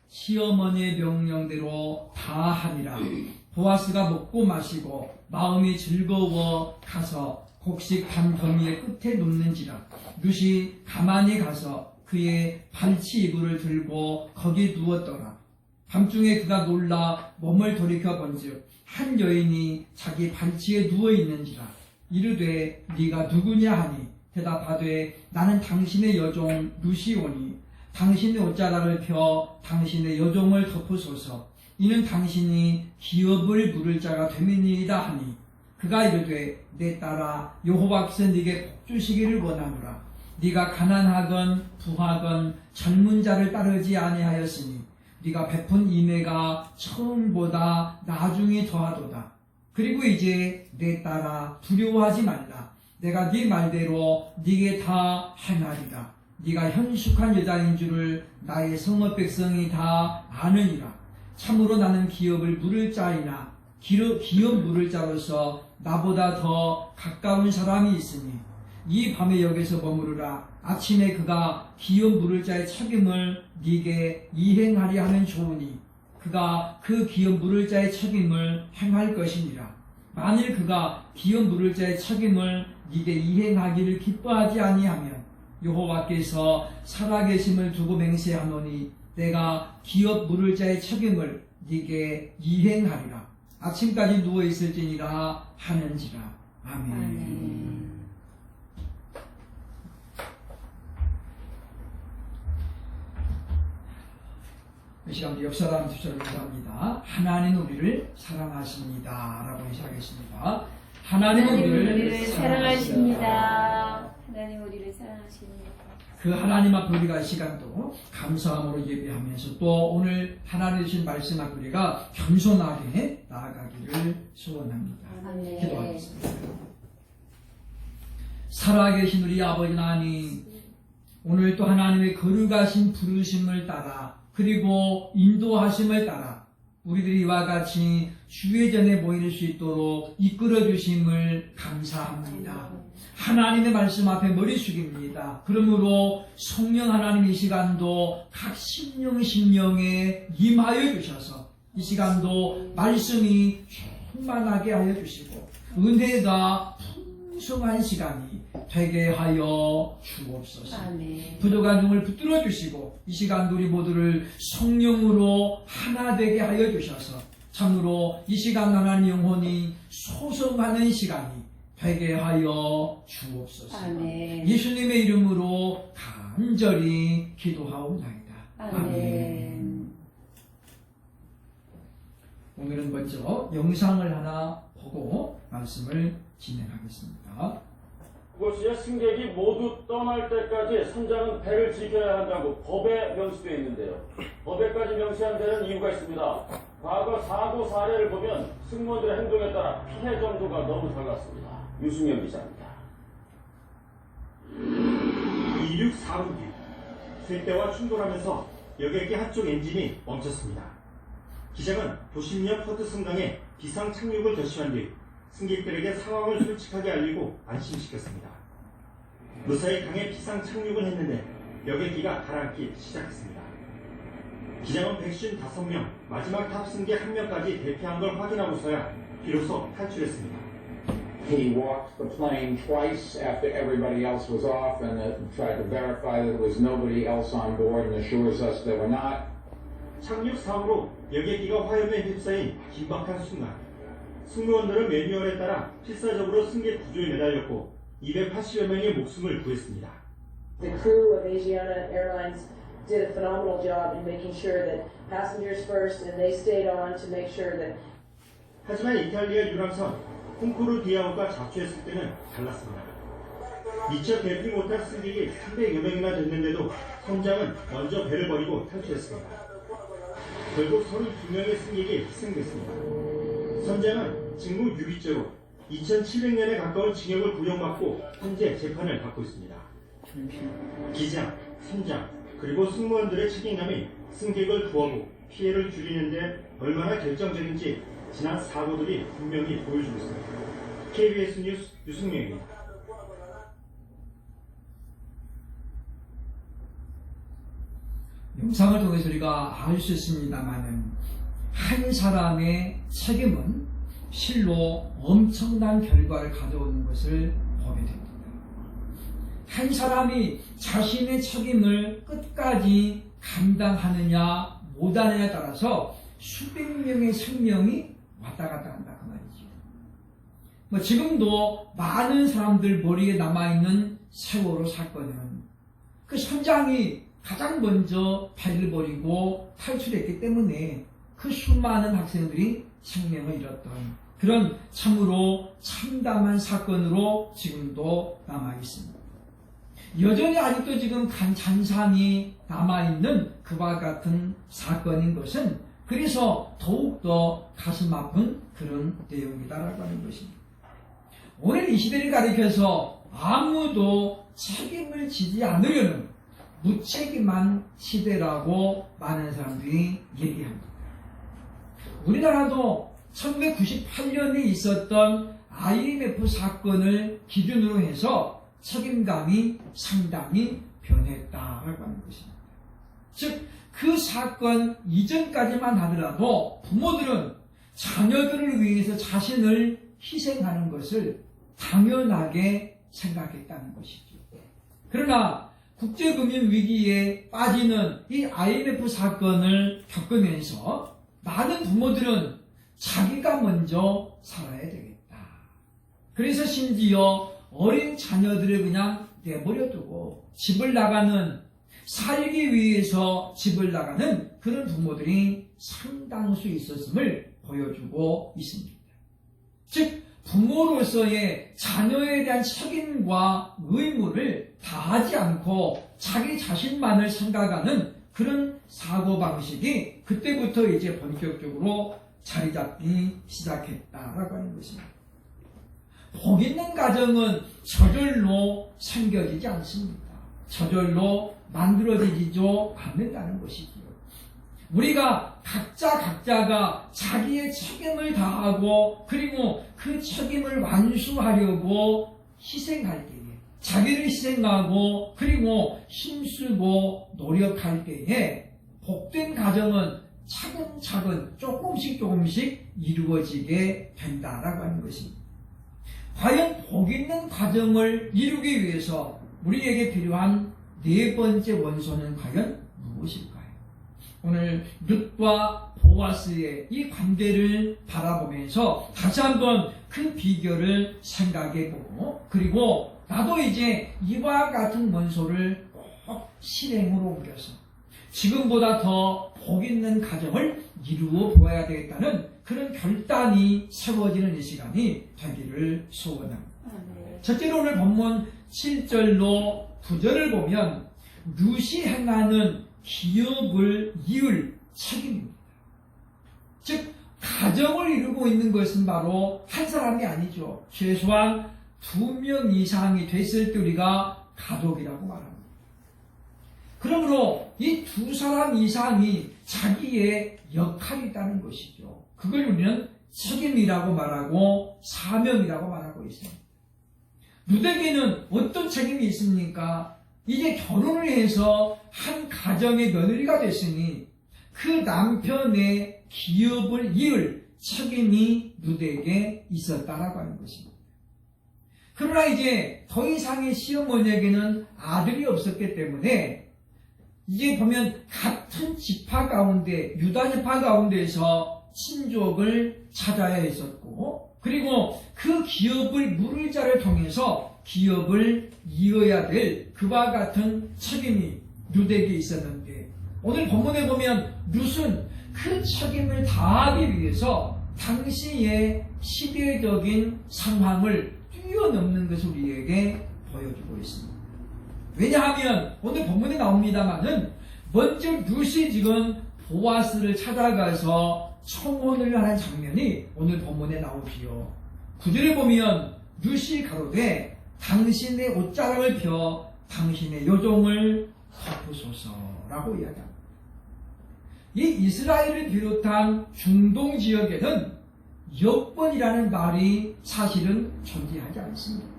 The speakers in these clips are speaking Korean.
시어머니의 명령대로 다 하니라. 보아스가 먹고 마시고 마음이 즐거워 가서 곡식 반 더미의 끝에 눕는지라. 룻이 가만히 가서 그의 발치 이불을 들고 거기 누웠더라. 밤중에 그가 놀라 몸을 돌이켜 본즉 한 여인이 자기 발치에 누워 있는지라. 이르되 네가 누구냐 하니 대답하되 나는 당신의 여종 룻이 오니 당신의 옷자락을 펴 당신의 여종을 덮으소서. 이는 당신이 기업을 물을 자가 됨이니이다 하니 그가 이르되 내 딸아 여호와께서 네게 복 주시기를 원하노라. 네가 가난하건 부하건 젊은 자를 따르지 아니하였으니 네가 베푼 인애가 처음보다 나중이 더하도다. 그리고 이제 내 딸아 두려워하지 말라. 내가 네 말대로 네게 다 행하리라. 네가 현숙한 여자인 줄을 나의 성읍 백성이 다 아느니라. 참으로 나는 기업을 물을 자이나 기업 물을 자로서 나보다 더 가까운 사람이 있으니 이 밤에 여기서 머무르라. 아침에 그가 기업 물을 자의 책임을 네게 이행하리 하면 좋으니 그가 그 기업 물을 자의 책임을 행할 것이니라. 만일 그가 기업 물을 자의 책임을 네게 이행하기를 기뻐하지 아니하면 여호와께서 살아계심을 두고 맹세하노니 내가 기업 물을 자의 책임을 네게 이행하리라. 아침까지 누워있을지니라 하는지라. 아멘. 아멘. 이 시간 역사라는 투자를 기도합니다. 하나님 우리를 사랑하십니다 라고 시작하겠습니다. 하나님 우리를 사랑하십니다. 하나님 우리를 사랑하십니다. 그 하나님 앞에 우리가 이 시간도 감사함으로 예배하면서 또 오늘 하나님 주신 말씀 앞에 우리가 겸손하게 나아가기를 소원합니다. 아멘. 기도하겠습니다. 살아계신 우리 아버지 하나님, 오늘 또 하나님의 거룩하신 부르심을 따라 그리고 인도하심을 따라 우리들이 이와 같이 주의 전에 모일 수 있도록 이끌어 주심을 감사합니다. 하나님의 말씀 앞에 머리 숙입니다. 그러므로 성령 하나님 이 시간도 각 심령에 임하여 주셔서 이 시간도 말씀이 충만하게 하여 주시고 은혜가 풍성한 시간이 되게 하여 주옵소서. 아멘. 부족한 종을 붙들어 주시고 이 시간 우리 모두를 성령으로 하나 되게 하여 주셔서 참으로 이 시간 하나님 영혼이 소성하는 시간이 되게 하여 주옵소서. 아멘. 예수님의 이름으로 간절히 기도하옵나이다. 아멘. 오늘은 먼저 영상을 하나 보고 말씀을 진행하겠습니다. 그것이야 승객이 모두 떠날 때까지 선장은 배를 지켜야 한다고 법에 명시되어 있는데요. 법에까지 명시한 데는 이유가 있습니다. 과거 사고 사례를 보면 승무원들의 행동에 따라 피해 정도가 너무 작았습니다. 유승현 기자입니다. 2645기 쇠대와 충돌하면서 여객기 한쪽 엔진이 멈췄습니다. 기장은 도심역 포트 승강에 비상 착륙을 결심한 뒤 승객들에게 상황을 솔직하게 알리고 안심시켰습니다. 무사히 강에 비상 착륙을 했는데 여객기가 가라앉기 시작했습니다. 기장은 155명, 마지막 탑승객 1명까지 대피한 걸 확인하고서야 비로소 탈출했습니다. He walked the plane twice after everybody else was off and tried to verify that there was nobody else on board and assures us there were not. 착륙 사고로 여객기가 화염에 휩싸인 긴박한 순간 승무원들은 매뉴얼에 따라 필사적으로 승객 구조에 매달렸고 280여 명의 목숨을 구했습니다. The crew of Asiana Airlines did a phenomenal job in making sure that passengers first and they stayed on to make sure that. 하지만 이탈리아 유람선 콩코르디아오가 자초했을 때는 달랐습니다. 미처 대피 못한 승객이 300여 명이나 됐는데도 선장은 먼저 배를 버리고 탈출했습니다. 결국 32명의 승객이 희생됐습니다. 선장은 직무 유기죄로 2700년에 가까운 징역을 구형받고 현재 재판을 받고 있습니다. 기장, 선장, 그리고 승무원들의 책임감이 승객을 구하고 피해를 줄이는데 얼마나 결정적인지 지난 사고들이 분명히 보여주고 있습니다. KBS 뉴스 유승명입니다. 영상을 통해서 우리가 알 수 있습니다만은 한 사람의 책임은 실로 엄청난 결과를 가져오는 것을 보게 됩니다. 한 사람이 자신의 책임을 끝까지 감당하느냐 못하느냐에 따라서 수백 명의 생명이 왔다 갔다 한다 그 말이죠. 지금도 많은 사람들 머리에 남아있는 세월호 사건은 그 선장이 가장 먼저 배를 버리고 탈출했기 때문에 그 수많은 학생들이 생명을 잃었던 그런 참으로 참담한 사건으로 지금도 남아있습니다. 여전히 아직도 지금 잔상이 남아있는 그와 같은 사건인 것은 그래서 더욱더 가슴 아픈 그런 내용이다라고 하는 것입니다. 오늘 이 시대를 가리켜서 아무도 책임을 지지 않으려는 무책임한 시대라고 많은 사람들이 얘기합니다. 우리나라도 1998년에 있었던 IMF 사건을 기준으로 해서 책임감이 상당히 변했다라고 하는 것입니다. 즉, 그 사건 이전까지만 하더라도 부모들은 자녀들을 위해서 자신을 희생하는 것을 당연하게 생각했다는 것이죠. 그러나 국제금융위기에 빠지는 이 IMF 사건을 겪으면서 많은 부모들은 자기가 먼저 살아야 되겠다. 그래서 심지어 어린 자녀들을 그냥 내버려두고 집을 나가는, 살기 위해서 집을 나가는 그런 부모들이 상당수 있었음을 보여주고 있습니다. 즉, 부모로서의 자녀에 대한 책임과 의무를 다하지 않고 자기 자신만을 생각하는 그런 사고방식이 그때부터 이제 본격적으로 자리 잡기 시작했다라고 하는 것입니다. 복 있는 가정은 저절로 생겨지지 않습니다. 저절로 만들어지지도 않는다는 것이지요. 우리가 각자가 자기의 책임을 다하고 그리고 그 책임을 완수하려고 희생할 때에, 자기를 희생하고 그리고 힘쓰고 노력할 때에 복된 가정은 차근차근 조금씩 이루어지게 된다라고 하는 것입니다. 과연 복 있는 가정을 이루기 위해서 우리에게 필요한 네 번째 원소는 과연 무엇일까요? 오늘 룻과 보아스의 이 관계를 바라보면서 다시 한번 그 비결을 생각해보고, 그리고 나도 이제 이와 같은 원소를 꼭 실행으로 옮겨서 지금보다 더 복 있는 가정을 이루어 보아야 되겠다는 그런 결단이 세워지는 이 시간이 되기를 소원합니다. 첫째로 오늘 본문 7절로 9절을 보면 룻이 행하는 기업을 이을 책임입니다. 즉, 가정을 이루고 있는 것은 바로 한 사람이 아니죠. 최소한 2명 이상이 됐을 때 우리가 가족이라고 말합니다. 그러므로 이 2사람 이상이 자기의 역할이 있다는 것이죠. 그걸 우리는 책임이라고 말하고 사명이라고 말하고 있습니다. 룻에게는 어떤 책임이 있습니까? 이제 결혼을 해서 한 가정의 며느리가 됐으니 그 남편의 기업을 이을 책임이 룻에게 있었다라고 하는 것입니다. 그러나 이제 더 이상의 시어머니에게는 아들이 없었기 때문에 이제 보면 같은 지파 가운데, 유다 지파 가운데에서 친족을 찾아야 했었고, 그리고 그 기업을 물을 자를 통해서 기업을 이어야 될 그와 같은 책임이 룻에게 있었는데, 오늘 본문에 보면 룻은 그 책임을 다하기 위해서 당시의 시대적인 상황을 뛰어넘는 것을 우리에게 보여주고 있습니다. 왜냐하면 오늘 본문에 나옵니다만은 먼저 룻이 지금 보아스를 찾아가서 청혼을 하는 장면이 오늘 본문에 나오지요. 9절에 보면 룻이 가로되 당신의 옷자락을 펴 당신의 요종을 덮으소서라고 이야기합니다. 이 이스라엘을 비롯한 중동 지역에는 여권이라는 말이 사실은 존재하지 않습니다.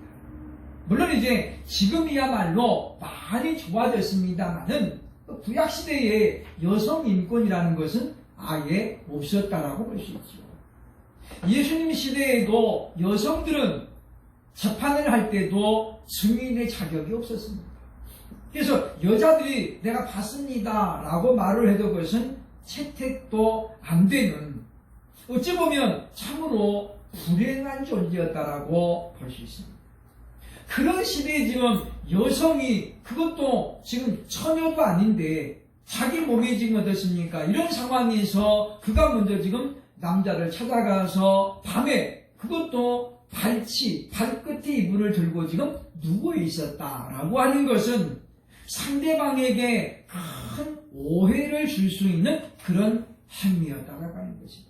물론 이제 지금이야말로 많이 좋아졌습니다만은 구약 시대에 여성 인권이라는 것은 아예 없었다라고 볼 수 있죠. 예수님 시대에도 여성들은 재판을 할 때도 증인의 자격이 없었습니다. 그래서 여자들이 내가 봤습니다 라고 말을 해도 그것은 채택도 안 되는, 어찌 보면 참으로 불행한 존재였다라고 볼 수 있습니다. 그런 시대에 지금 여성이, 그것도 지금 처녀도 아닌데 자기 몸이 지금 어떻습니까? 이런 상황에서 그가 먼저 지금 남자를 찾아가서 밤에, 그것도 발끝에 이불을 들고 지금 누워 있었다라고 하는 것은 상대방에게 큰 오해를 줄 수 있는 그런 행위였다라고 하는 것입니다.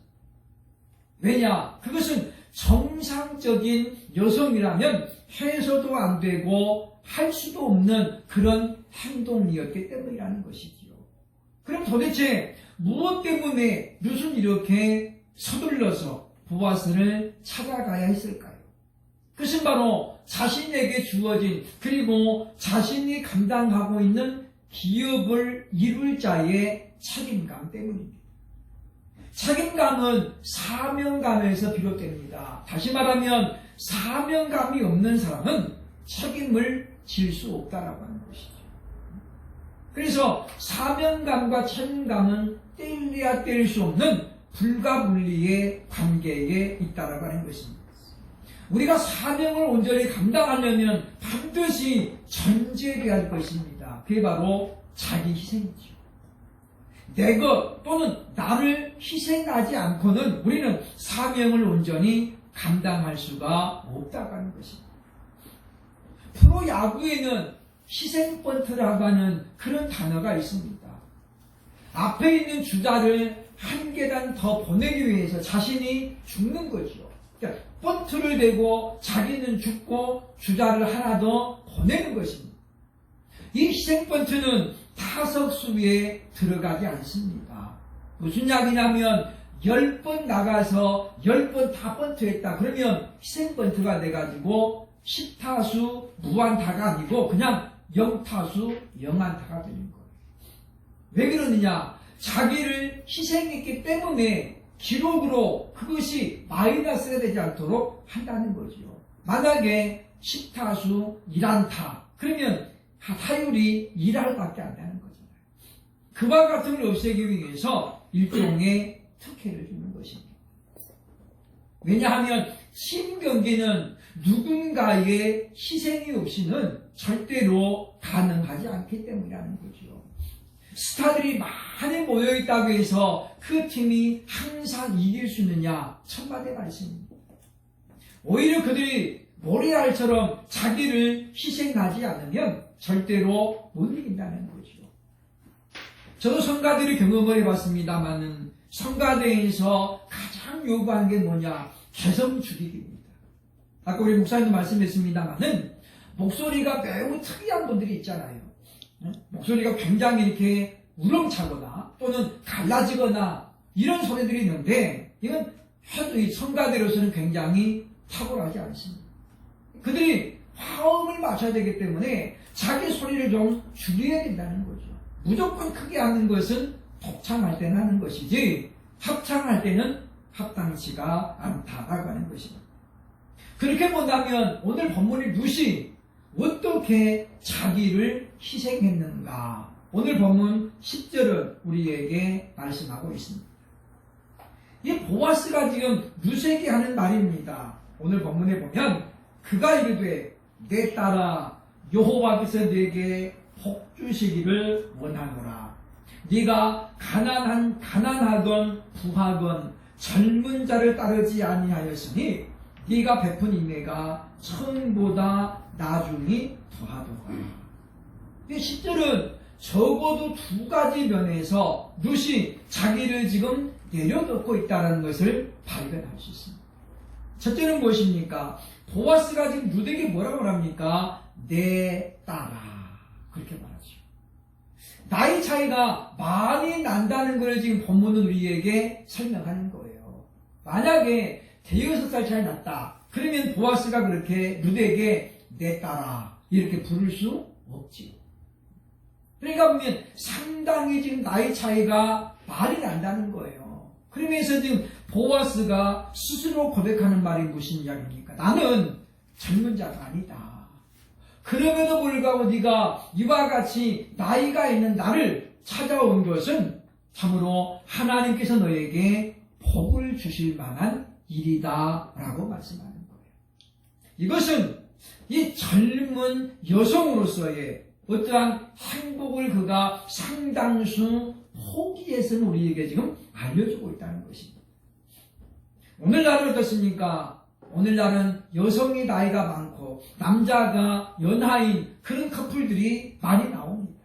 왜냐? 그것은 정상적인 여성이라면 해서도 안 되고 할 수도 없는 그런 행동이었기 때문이라는 것이지요. 그럼 도대체 무엇 때문에 룻은 이렇게 서둘러서 보아스를 찾아가야 했을까요? 그것은 바로 자신에게 주어진, 그리고 자신이 감당하고 있는 기업을 이룰 자의 책임감 때문입니다. 책임감은 사명감에서 비롯됩니다. 다시 말하면 사명감이 없는 사람은 책임을 질 수 없다라고 하는 것이죠. 그래서 사명감과 책임감은 뗄래야 뗄 수 없는 불가분리의 관계에 있다라고 하는 것입니다. 우리가 사명을 온전히 감당하려면 반드시 전제해야 할 것입니다. 그게 바로 자기 희생이죠. 내 것 또는 나를 희생하지 않고는 우리는 사명을 온전히 감당할 수가 없다고 하는 것입니다. 프로야구에는 희생번트라고 하는 그런 단어가 있습니다. 앞에 있는 주자를 한 계단 더 보내기 위해서 자신이 죽는 거죠. 그러니까 번트를 대고 자기는 죽고 주자를 하나 더 보내는 것입니다. 이 희생번트는 타석수에 들어가지 않습니다. 무슨 이야기냐면 10번 나가서 10번 다 번트했다. 그러면 희생번트가 돼가지고 10타수 무안타가 아니고 그냥 0타수 0안타가 되는 거예요. 왜 그러느냐? 자기를 희생했기 때문에 기록으로 그것이 마이너스가 되지 않도록 한다는 거죠. 만약에 10타수 1안타 그러면 타율이 1할밖에 안 되는 거잖아요. 그와 같은 걸 없애기 위해서 일종의 특혜를 주는 것입니다. 왜냐하면 팀 경기는 누군가의 희생이 없이는 절대로 가능하지 않기 때문이라는 거죠. 스타들이 많이 모여있다고 해서 그 팀이 항상 이길 수 있느냐? 천만의 말씀입니다. 오히려 그들이 모래알처럼 자기를 희생하지 않으면 절대로 못 이긴다는 거죠. 저도 성가대를 경험을 해봤습니다만은 성가대에서 가장 요구하는 게 뭐냐? 개성 죽이기입니다. 아까 우리 목사님도 말씀했습니다만은 목소리가 매우 특이한 분들이 있잖아요. 목소리가 굉장히 이렇게 우렁차거나 또는 갈라지거나 이런 소리들이 있는데 이건 해도 이 성가대로서는 굉장히 탁월하지 않습니다. 그들이 화음을 맞춰야 되기 때문에 자기 소리를 좀 줄여야 된다는 거죠. 무조건 크게 하는 것은 독창할 때는 하는 것이지 합창할 때는 합당치가 않다라고 하는 것입니다. 그렇게 본다면 오늘 본문의 룻이 어떻게 자기를 희생했는가? 오늘 본문 10절은 우리에게 말씀하고 있습니다. 이 보아스가 지금 룻에게 하는 말입니다. 오늘 본문에 보면 그가 이르되 내 딸아 여호와께서 네게 복 주시기를 원하노라. 네가 가난하건 부하건 젊은 자를 따르지 아니하였으니 네가 베푼 인애가 천보다 나중이 더하도다. 이 10절은 적어도 두 가지 면에서 룻이 자기를 지금 내려놓고 있다는 것을 발견할 수 있습니다. 첫째는 무엇입니까? 보아스가 지금 룻에게 뭐라고 합니까? 내 딸아. 그렇게 말하죠. 나이 차이가 많이 난다는 걸 지금 본문은 우리에게 설명하는 거예요. 만약에 대여섯 살 차이 났다. 그러면 보아스가 그렇게 룻에게 내 딸아 이렇게 부를 수 없지요. 그러니까 보면 상당히 지금 나이 차이가 말이 난다는 거예요. 그러면서 지금 보아스가 스스로 고백하는 말이 무슨 이야기입니까? 나는 젊은 자가 아니다. 그럼에도 불구하고 네가 이와 같이 나이가 있는 나를 찾아온 것은 참으로 하나님께서 너에게 복을 주실 만한 일이다 라고 말씀하는 거예요. 이것은 이 젊은 여성으로서의 어떠한 행복을 그가 상당수 포기해서는 우리에게 지금 알려주고 있다는 것입니다. 오늘날은 어떻습니까? 오늘날은 여성이 나이가 많고 남자가 연하인 그런 커플들이 많이 나옵니다.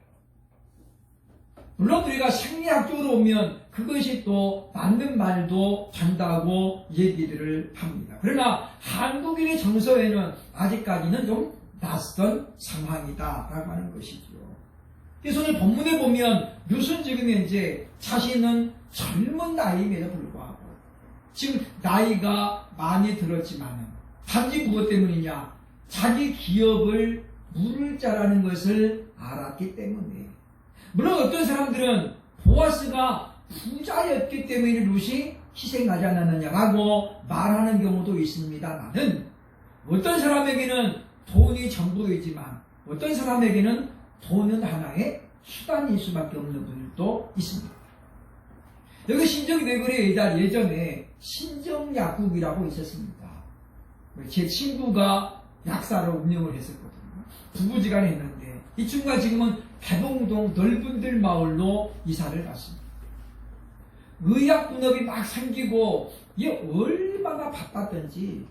물론 우리가 생리학적으로 보면 그것이 또 맞는 말도 된다고 얘기들을 합니다. 그러나 한국인의 정서에는 아직까지는 좀 낯선 상황이다라고 하는 것이죠. 그래서 오늘 본문에 보면 룻은 지금 현재 자신은 젊은 나이임에도 불구하고 지금 나이가 많이 들었지만 단지 무엇 때문이냐? 자기 기업을 물을 자라는 것을 알았기 때문에. 물론 어떤 사람들은 보아스가 부자였기 때문에 룻이 희생하지 않았느냐라고 말하는 경우도 있습니다만은 어떤 사람에게는 돈이 전부이지만 어떤 사람에게는 돈은 하나의 수단일 수밖에 없는 분들도 있습니다. 여기 신정대거리에 예전에 신정약국이라고 있었습니다. 제 친구가 약사로 운영을 했었거든요. 부부지간에 했는데 이 친구가 지금은 개봉동 넓은들 마을로 이사를 갔습니다. 의학 분업이 막 생기고 이게 얼마나 바빴던지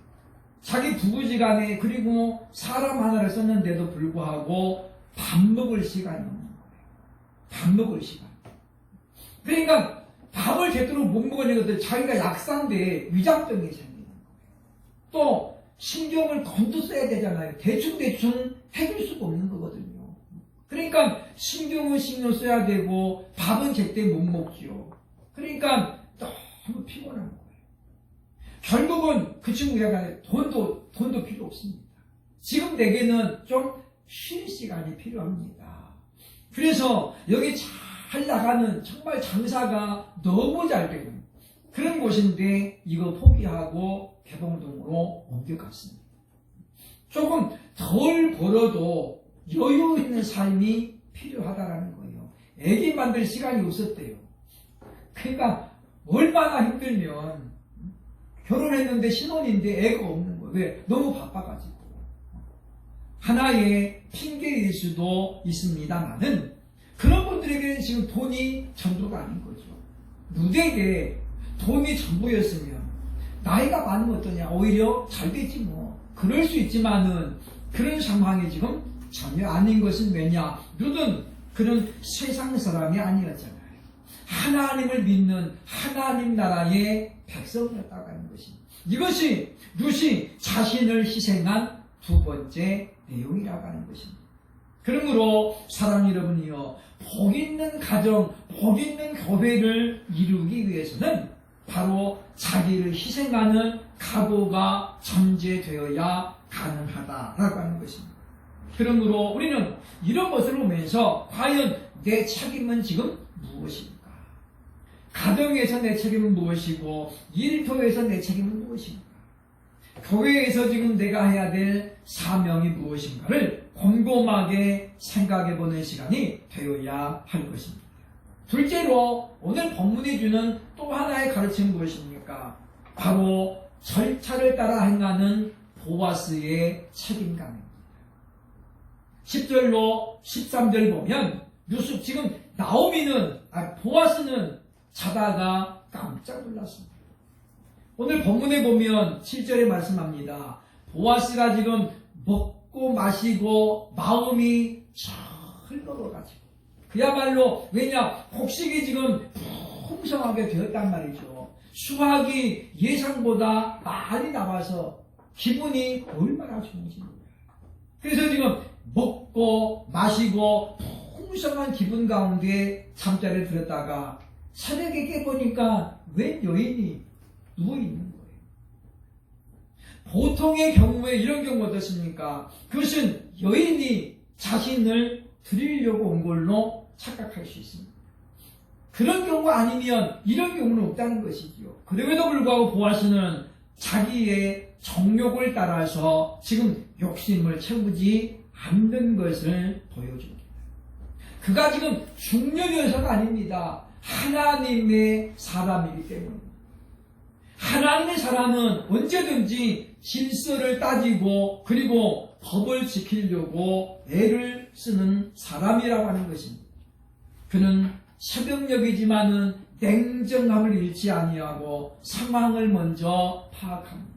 자기 부부지간에 그리고 사람 하나를 썼는데도 불구하고 밥 먹을 시간이 없는 거예요. 밥 먹을 시간. 그러니까 밥을 제대로 못 먹으니까 자기가 약사인데 위장병이 생기는 거예요. 또 신경을 건도 써야 되잖아요. 대충 해줄 수가 없는 거거든요. 그러니까 신경은 신경 써야 되고 밥은 제때 못 먹죠. 그러니까 너무 피곤한 거예요. 결국은 그 친구가 돈도 필요 없습니다. 지금 내게는 좀 쉴 시간이 필요합니다. 그래서 여기 잘 나가는 정말 장사가 너무 잘 되는 그런 곳인데 이거 포기하고 개봉동으로 옮겨갔습니다. 조금 덜 벌어도 여유 있는 삶이 필요하다라는 거예요. 애기 만들 시간이 없었대요. 그러니까 얼마나 힘들면 결혼했는데 신혼인데 애가 없는 거예요. 왜? 너무 바빠가지고. 하나의 핑계일 수도 있습니다만은 그런 분들에게는 지금 돈이 전부가 아닌 거죠. 누구에게 돈이 전부였으면 나이가 많으면 어떠냐? 오히려 잘 되지 뭐. 그럴 수 있지만은 그런 상황이 지금 전혀 아닌 것은 왜냐? 룻은 그런 세상 사람이 아니었잖아요. 하나님을 믿는 하나님 나라의 백성이었다고 하는 것입니다. 이것이 룻이 자신을 희생한 두 번째 내용이라고 하는 것입니다. 그러므로 사랑 여러분이요, 복 있는 가정, 복 있는 교회를 이루기 위해서는 바로 자기를 희생하는 각오가 전제되어야 가능하다라고 하는 것입니다. 그러므로 우리는 이런 것을 보면서 과연 내 책임은 지금 무엇입니까? 가정에서 내 책임은 무엇이고 일터에서 내 책임은 무엇입니까? 교회에서 지금 내가 해야 될 사명이 무엇인가를 곰곰하게 생각해보는 시간이 되어야 할 것입니다. 둘째로 오늘 본문이 주는 또 하나의 가르침은 무엇입니까? 바로 절차를 따라 행하는 보아스의 책임감입니다. 10절로 13절 보면 지금 보아스는 자다가 깜짝 놀랐습니다. 오늘 본문에 보면 7절에 말씀합니다. 보아스가 지금 먹고 마시고 마음이 철먹어가지고 그야말로 왜냐 곡식이 지금 풍성하게 되었단 말이죠. 수확이 예상보다 많이 나와서 기분이 얼마나 좋은지 몰라요. 그래서 지금 먹고 마시고 풍성한 기분 가운데 잠자리를 들었다가 새벽에 깨보니까 웬 여인이 누워있는 거예요. 보통의 경우에 이런 경우 어떻습니까? 그것은 여인이 자신을 드리려고 온 걸로 착각할 수 있습니다. 그런 경우가 아니면 이런 경우는 없다는 것이지요. 그럼에도 불구하고 보아스는 자기의 정욕을 따라서 지금 욕심을 채우지 않는 것을 보여줍니다. 그가 지금 중력여서가 아닙니다. 하나님의 사람이기 때문입니다. 하나님의 사람은 언제든지 질서를 따지고 그리고 법을 지키려고 애를 쓰는 사람이라고 하는 것입니다. 그는 새벽녘이지만은 냉정함을 잃지 아니하고 상황을 먼저 파악합니다.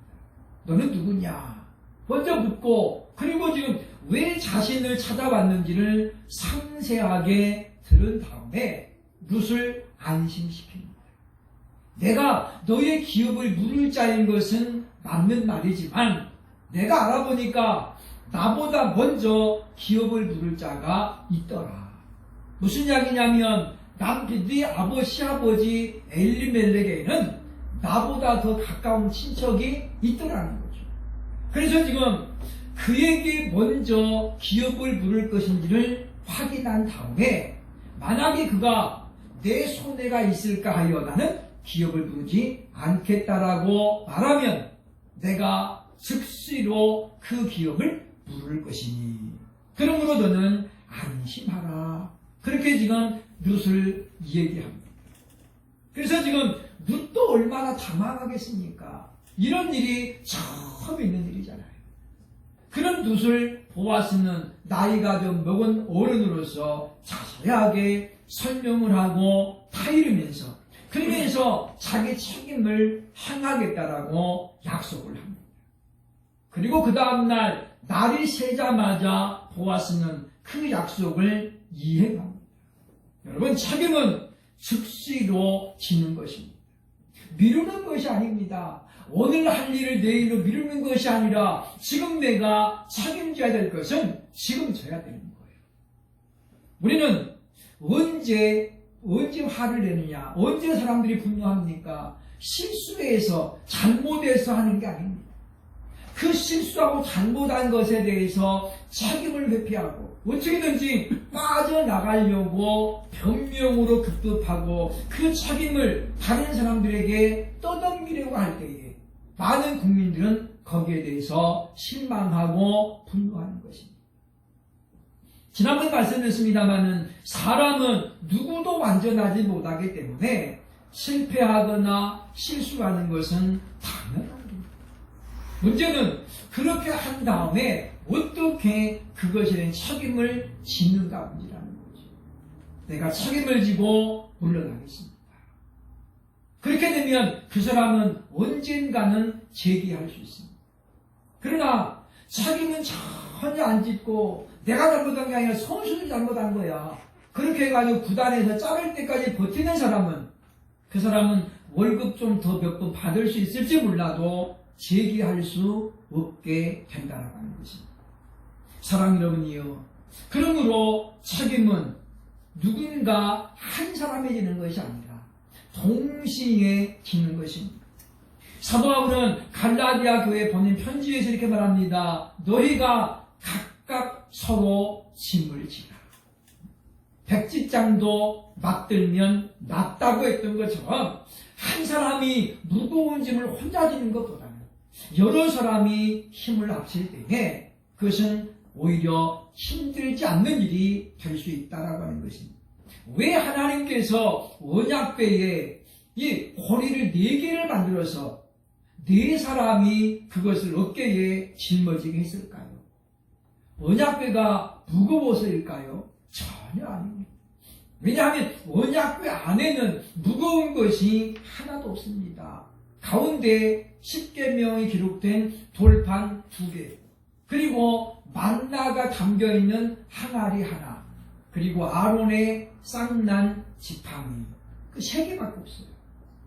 너는 누구냐? 먼저 묻고 그리고 지금 왜 자신을 찾아왔는지를 상세하게 들은 다음에 룻을 안심시킵니다. 내가 너의 기업을 물을 자인 것은 맞는 말이지만 내가 알아보니까 나보다 먼저 기업을 물을 자가 있더라. 무슨 이야기냐면 네 시아버지 엘리멜렉에는 나보다 더 가까운 친척이 있더라는 거죠. 그래서 지금 그에게 먼저 기업을 물을 것인지를 확인한 다음에 만약에 그가 내 손해가 있을까 하여 나는 기업을 부르지 않겠다라고 말하면 내가 즉시로 그 기업을 부를 것이니 그러므로 너는 안심하라. 그렇게 지금 룻을 얘기합니다. 그래서 지금 룻도 얼마나 당황하겠습니까? 이런 일이 처음 있는 일이잖아요. 그런 룻을 보아스는 나이가 좀 먹은 어른으로서 자세하게 설명을 하고 타이르면서 그러면서 자기 책임을 행하겠다라고 약속을 합니다. 그리고 그 다음날 날이 새자마자 보아스는 그 약속을 이행합니다. 여러분 책임은 즉시로 지는 것입니다. 미루는 것이 아닙니다. 오늘 할 일을 내일로 미루는 것이 아니라 지금 내가 책임져야 될 것은 지금 져야 되는 거예요. 우리는 언제 화를 내느냐? 언제 사람들이 분노합니까? 실수해서 잘못해서 하는 게 아닙니다. 그 실수하고 잘못한 것에 대해서 책임을 회피하고 어떻게든지 빠져나가려고 변명으로 급급하고 그 책임을 다른 사람들에게 떠넘기려고 할 때에 많은 국민들은 거기에 대해서 실망하고 분노하는 것입니다. 지난번 말씀드렸습니다마는 사람은 누구도 완전하지 못하기 때문에 실패하거나 실수하는 것은 당연합니다. 문제는 그렇게 한 다음에 어떻게 그것에 대한 책임을 지는가 문제라는 거죠. 내가 책임을 지고 물러나겠습니다. 그렇게 되면 그 사람은 언젠가는 재기할 수 있습니다. 그러나 책임은 전혀 안 짓고 내가 잘못한 게 아니라 선수들이 잘못한 거야. 그렇게 해가지고 구단에서 자를 때까지 버티는 사람은 그 사람은 월급 좀 더 몇 번 받을 수 있을지 몰라도 재기할 수 없게 된다는 것입니다. 사랑 여러분이요. 그러므로 책임은 누군가 한 사람이 지는 것이 아니라 동시에 지는 것입니다. 사도 바울은 갈라디아 교회에 보낸 편지에서 이렇게 말합니다. 너희가 각각 서로 짐을 지라. 백지장도 맞들면 낫다고 했던 것처럼 한 사람이 무거운 짐을 혼자 지는 것보다는 여러 사람이 힘을 합칠 때에 그것은 오히려 힘들지 않는 일이 될 수 있다라고 하는 것입니다. 왜 하나님께서 언약궤에 이 고리를 4개를 만들어서 4사람이 그것을 어깨에 짊어지게 했을까요? 언약궤가 무거워서일까요? 전혀 아닙니다. 왜냐하면 언약궤 안에는 무거운 것이 하나도 없습니다. 가운데 10계명이 기록된 돌판 2개, 그리고 만나가 담겨있는 항아리 하나, 그리고 아론의 쌍난 지팡이, 그 3개밖에 없어요.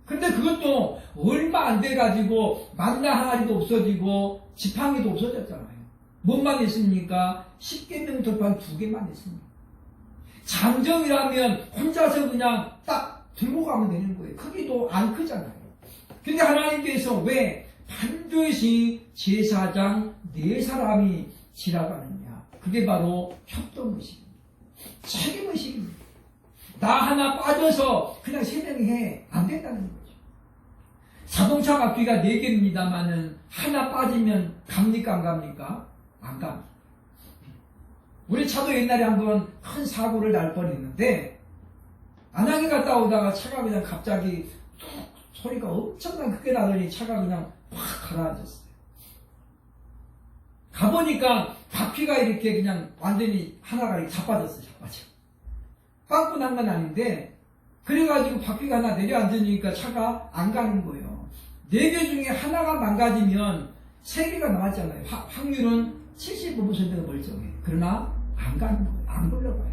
근데 그것도 얼마 안 돼가지고 만나 항아리도 없어지고 지팡이도 없어졌잖아요. 뭔만 있습니까? 10계명 돌판 2개만 있습니다. 장정이라면 혼자서 그냥 딱 들고 가면 되는 거예요. 크기도 안 크잖아요. 근데 하나님께서 왜 반드시 제사장 4사람이 지라가느냐? 그게 바로 협동의식입니다. 책임의식입니다. 나 하나 빠져서 그냥 세 명이 해. 안 된다는 거죠. 자동차 바퀴가 4개입니다만은 하나 빠지면 갑니까 안 갑니까? 안 갑니다. 우리 차도 옛날에 한번 큰 사고를 날 뻔했는데 안양에 갔다 오다가 차가 그냥 갑자기 툭 소리가 엄청나게 크게 나더니 차가 그냥 확 가라앉았어요. 가보니까 바퀴가 이렇게 그냥 완전히 하나가 이렇게 자빠졌어요. 자빠져. 빵꾸 난 건 아닌데 그래가지고 바퀴가 하나 내려앉으니까 차가 안 가는 거예요. 4개 중에 하나가 망가지면 3개가 남았잖아요. 확률은 75%가 멀쩡해. 그러나 안 가는 거예요. 안 굴러가요.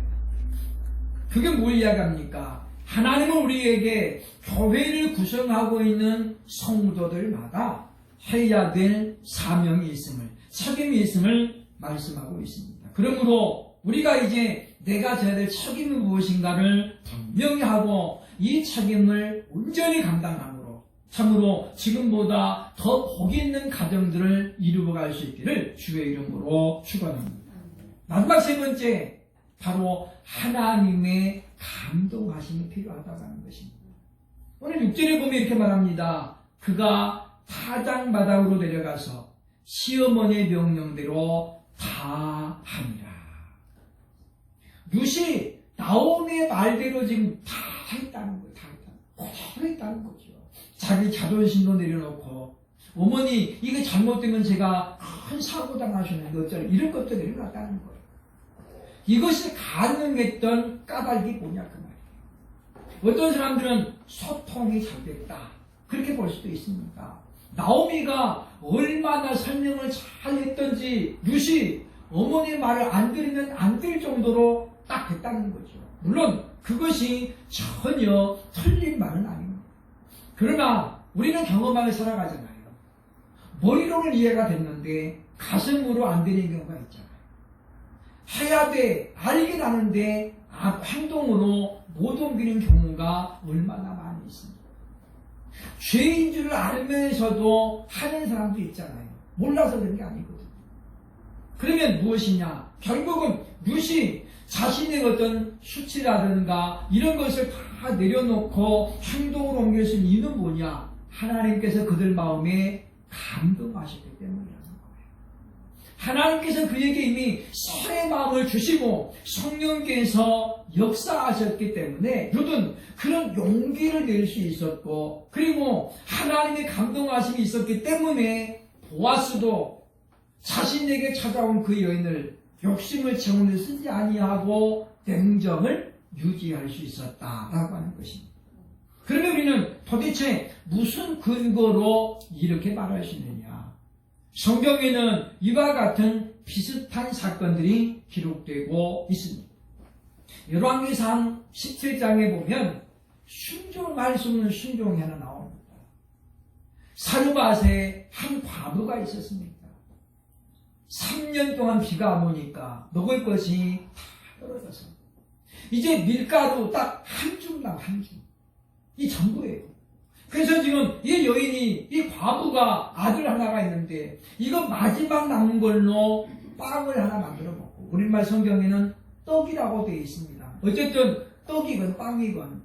그게 뭘 이야기합니까? 하나님은 우리에게 교회를 구성하고 있는 성도들마다 해야 될 사명이 있음을, 책임이 있음을 말씀하고 있습니다. 그러므로 우리가 이제 내가 져야 될 책임이 무엇인가를 분명히 하고 이 책임을 온전히 감당함으로 참으로 지금보다 더 복 있는 가정들을 이루어갈 수 있기를 주의 이름으로 축원합니다. 마지막 세 번째, 바로 하나님의 감동하심이 필요하다고 하는 것입니다. 오늘 6절에 보면 이렇게 말합니다. 그가 타작마당으로 내려가서 시어머니의 명령대로 다 하니라. 룻이 나오미의 말대로 지금 다 했다는 거예요. 다 그대로 했다는 거죠. 자기 자존심도 내려놓고 어머니 이게 잘못되면 제가 큰 사고 당하셨는데 어쩌라 이런 것도 내려놨다는 거예요. 이것이 가능했던 까닭이 뭐냐 그 말이에요. 어떤 사람들은 소통이 잘 됐다 그렇게 볼 수도 있습니다. 나오미가 얼마나 설명을 잘 했던지 룻이 어머니의 말을 안 들으면 안 들 정도로 딱 됐다는 거죠. 물론 그것이 전혀 틀린 말은 아닙니다. 그러나 우리는 경험하며 살아가잖아요. 머리로는 이해가 됐는데 가슴으로 안 되는 경우가 있잖아요. 해야 돼, 알긴 아는데 행동으로 못 옮기는 경우가 얼마나 많이 있습니다. 죄인 줄을 알면서도 하는 사람도 있잖아요. 몰라서 그런 게 아니거든요. 그러면 무엇이냐? 결국은 룻이 자신의 어떤 수치라든가 이런 것을 다 내려놓고 행동으로 옮길 수 있는 이유는 뭐냐? 하나님께서 그들 마음에 감동하셨기 때문이라는 거예요. 하나님께서 그에게 이미 선의 마음을 주시고 성령께서 역사하셨기 때문에 룻은 그런 용기를 낼 수 있었고 그리고 하나님의 감동하심이 있었기 때문에 보아스도 자신에게 찾아온 그 여인을 욕심을 채우는 쓰지 아니하고 냉정을 유지할 수 있었다라고 하는 것입니다. 그러면 우리는 도대체 무슨 근거로 이렇게 말할 수 있느냐? 성경에는 이와 같은 비슷한 사건들이 기록되고 있습니다. 열왕기상 17장에 보면 순종할 수 없는 순종이 하나 나옵니다. 사르밧에 한 과부가 있었습니다. 3년 동안 비가 안 오니까 먹을 것이 다 떨어져서 이제 밀가루 딱 한 줌당 한 줌. 이 전부예요. 그래서 지금 이 여인이 이 과부가 아들 하나가 있는데 이거 마지막 남은 걸로 빵을 하나 만들어 먹고 우리말 성경에는 떡이라고 되어 있습니다. 어쨌든 떡이건 빵이건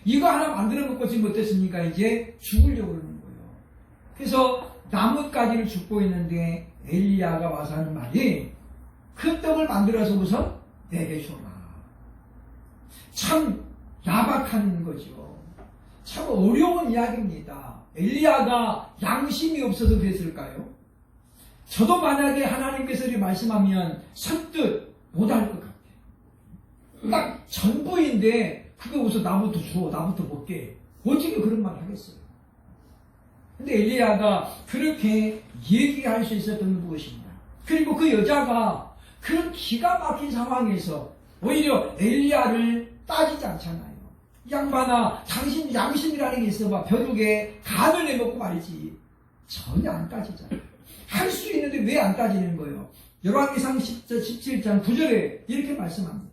이거 하나 만들어 먹고 지금 어땠습니까? 이제 죽으려고 그러는 거예요. 그래서 나뭇가지를 줍고 있는데 엘리야가 와서 하는 말이 그 떡을 만들어서 우선 내게 줘라. 참 야박한 거죠. 참 어려운 이야기입니다. 엘리야가 양심이 없어서 그랬을까요? 저도 만약에 하나님께서 이렇게 말씀하면 선뜻 못할 것 같아요. 딱 전부인데 그거 우선 나부터 줘, 나부터 먹게. 어떻게 그런 말 하겠어요? 근데 엘리야가 그렇게 얘기할 수 있었던 건 무엇이냐? 그리고 그 여자가 그런 기가 막힌 상황에서 오히려 엘리야를 따지지 않잖아요. 양반아, 당신 양심이라는 게 있어봐. 벼룩에 간을 내놓고 말이지. 전혀 안 따지잖아요. 할 수 있는데 왜 안 따지는 거예요? 열왕기상 17장 9절에 이렇게 말씀합니다.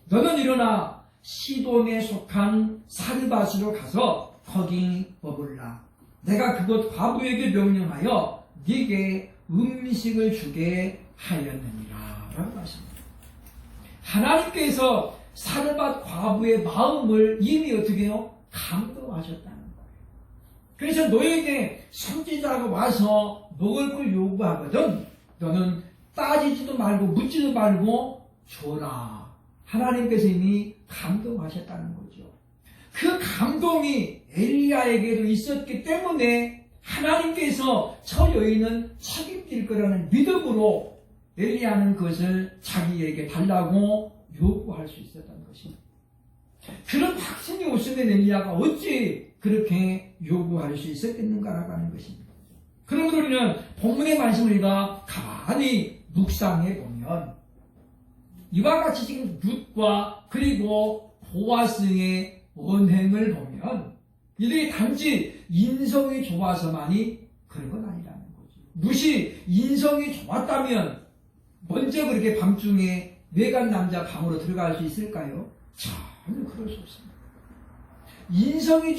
너는 일어나 시돈에 속한 사르밧으로 가서 거기 머물라. 내가 그곳 과부에게 명령하여 네게 음식을 주게 하였느니라 라고 하십니다. 하나님께서 사르밧 과부의 마음을 이미 어떻게 해요? 감동하셨다는 거예요. 그래서 너에게 선지자가 와서 먹을 걸 요구하거든 너는 따지지도 말고 묻지도 말고 줘라. 하나님께서 이미 감동하셨다는 거죠. 그 감동이 엘리야에게도 있었기 때문에 하나님께서 저 여인은 책임질 거라는 믿음으로 엘리야는 그것을 자기에게 달라고 요구할 수 있었다는 것입니다. 그런 확신이 없으면 엘리야가 어찌 그렇게 요구할 수 있었겠는가라고 하는 것입니다. 그러므로 우리는 본문의 말씀을 우리가 가만히 묵상해 보면 이와 같이 지금 룻과 그리고 보아스의 언행을 보면 이들이 단지 인성이 좋아서만이 그런 건 아니라는 거죠. 룻이 인성이 좋았다면 먼저 그렇게 밤중에 외간 남자 방으로 들어갈 수 있을까요? 전혀 그럴 수 없습니다. 인성이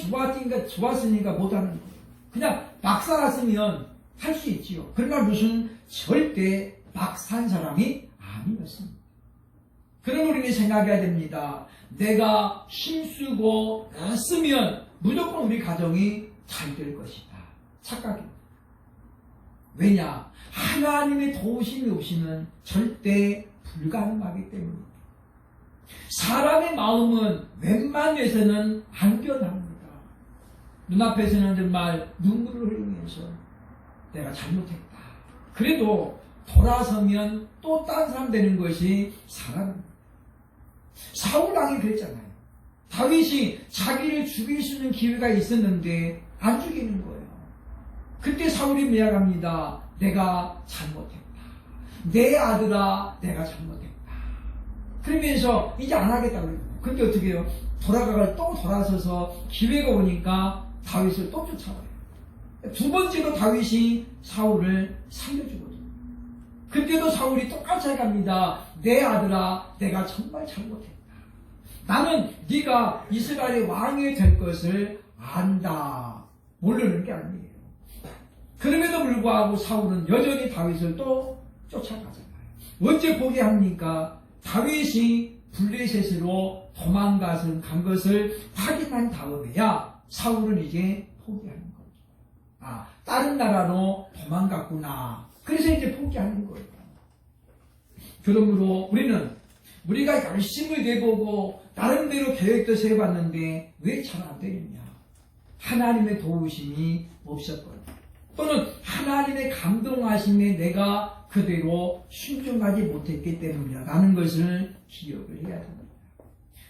좋았으니까 못하는 거예요. 그냥 막 살았으면 할 수 있지요. 그러나 룻은 절대 막 산 사람이 아니었습니다. 그럼 우리는 생각해야 됩니다. 내가 힘쓰고 애쓰면 무조건 우리 가정이 잘 될 것이다. 착각입니다. 왜냐? 하나님의 도우심이 없이는 절대 불가능하기 때문입니다. 사람의 마음은 웬만해서는 안 변합니다. 눈앞에서는 정말 눈물을 흘리면서 내가 잘못했다. 그래도 돌아서면 또 딴 사람 되는 것이 사람입니다. 사울왕이 그랬잖아요. 다윗이 자기를 죽일 수 있는 기회가 있었는데 안 죽이는 거예요. 그때 사울이 미안합니다. 내가 잘못했다. 내 아들아 내가 잘못했다. 그러면서 이제 안 하겠다고 그래요. 근데 어떻게 해요? 또 돌아서서 기회가 오니까 다윗을 또 쫓아와요. 두 번째로 다윗이 사울을 살려주거든요. 그때도 사울이 똑같이 해갑니다. 내 아들아 내가 정말 잘못했다. 나는 네가 이스라엘의 왕이 될 것을 안다. 모르는 게 아니에요. 그럼에도 불구하고 사울은 여전히 다윗을 또 쫓아가잖아요. 언제 포기합니까? 다윗이 블레셋으로 도망간 것을 확인한 다음에야 사울은 이제 포기하는 거죠. 다른 나라로 도망갔구나. 그래서 이제 포기하는 거예요. 그러므로 우리가 열심히 내보고 나름대로 계획도 세봤는데 왜 잘 안 되느냐? 하나님의 도우심이 없었거든요. 또는 하나님의 감동하심에 내가 그대로 순종하지 못했기 때문이라는 것을 기억을 해야 됩니다.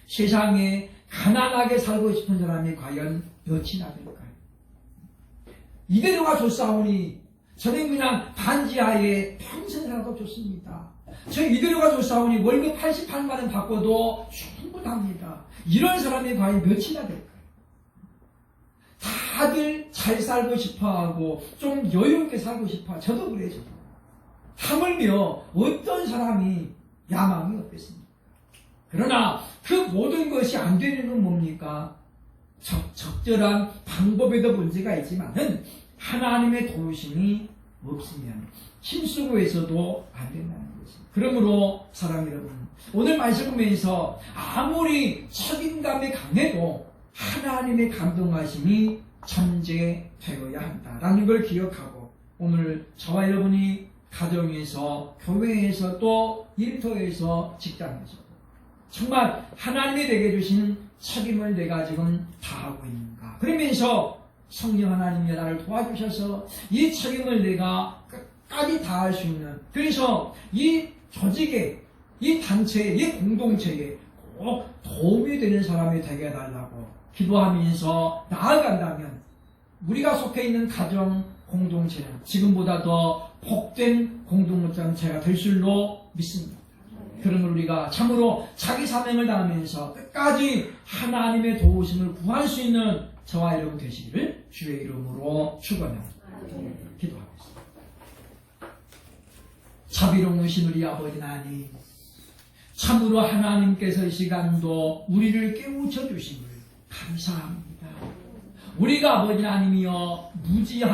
세상에 가난하게 살고 싶은 사람이 과연 몇이나 될까요? 이대로가 좋사오니 저는 그냥 반지하에 평생 살아도 좋습니다. 저 이대로가 좋사오니 월급 88만 원 받고도 충분합니다. 이런 사람이 과연 몇이나 될까요? 다들 잘 살고 싶어하고 좀 여유있게 살고 싶어. 저도 그래요. 저도. 하물며 어떤 사람이 야망이 없겠습니까? 그러나 그 모든 것이 안 되는 건 뭡니까? 적절한 방법에도 문제가 있지만은 하나님의 도우심이 없으면 힘쓰고 해서도 안 된다는 것입니다. 그러므로 사랑 여러분, 오늘 말씀 보면서 아무리 책임감이 강해도 하나님의 감동하심이 전제되어야 한다라는 걸 기억하고 오늘 저와 여러분이 가정에서, 교회에서, 또 일터에서, 직장에서 정말 하나님이 내게 주신 책임을 내가 지금 다하고 있는가? 그러면서 성령 하나님이 나를 도와주셔서 이 책임을 내가 끝까지 다할 수 있는, 그래서 이 조직에, 이 단체에, 이 공동체에 꼭 도움이 되는 사람이 되게 해달라고 기도하면서 나아간다면 우리가 속해 있는 가정 공동체는 지금보다 더 복된 공동체가 될 줄로 믿습니다. 그러므로 우리가 참으로 자기 사명을 다하면서 끝까지 하나님의 도우심을 구할 수 있는 저와 여러분 되시기를 주의 이름으로 축원합니다. 기도하겠습니다. 자비로우신 우리 아버지 하나님, 참으로 하나님께서 이 시간도 우리를 깨우쳐 주심을 감사합니다. 우리가 아버지 하나님이여 무지한